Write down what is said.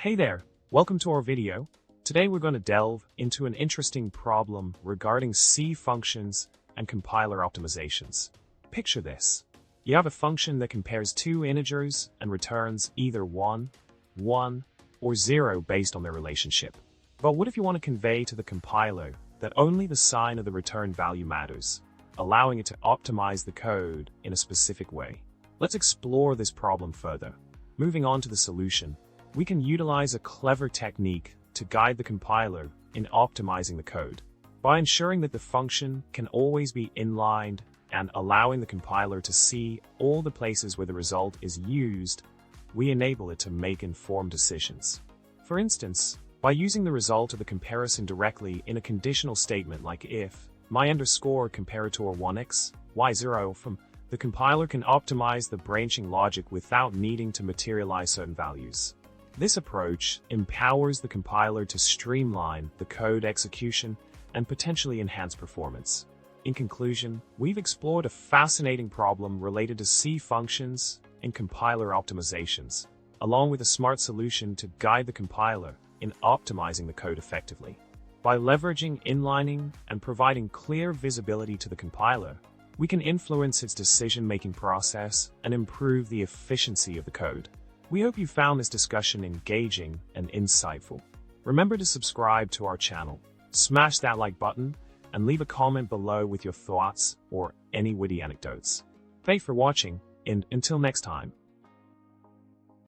Hey there, welcome to our video. Today we're going to delve into an interesting problem regarding C functions and compiler optimizations. Picture this. You have a function that compares two integers and returns either 1, or 0 based on their relationship. But what if you want to convey to the compiler that only the sign of the return value matters, allowing it to optimize the code in a specific way? Let's explore this problem further. Moving on to the solution, we can utilize a clever technique to guide the compiler in optimizing the code. By ensuring that the function can always be inlined and allowing the compiler to see all the places where the result is used, we enable it to make informed decisions. For instance, by using the result of the comparison directly in a conditional statement like if my_comparator 1x, y0 from, the compiler can optimize the branching logic without needing to materialize certain values. This approach empowers the compiler to streamline the code execution and potentially enhance performance. In conclusion, we've explored a fascinating problem related to C functions and compiler optimizations, along with a smart solution to guide the compiler in optimizing the code effectively. By leveraging inlining and providing clear visibility to the compiler, we can influence its decision-making process and improve the efficiency of the code. We hope you found this discussion engaging and insightful. Remember to subscribe to our channel, smash that like button, and leave a comment below with your thoughts or any witty anecdotes. Thanks for watching, and until next time.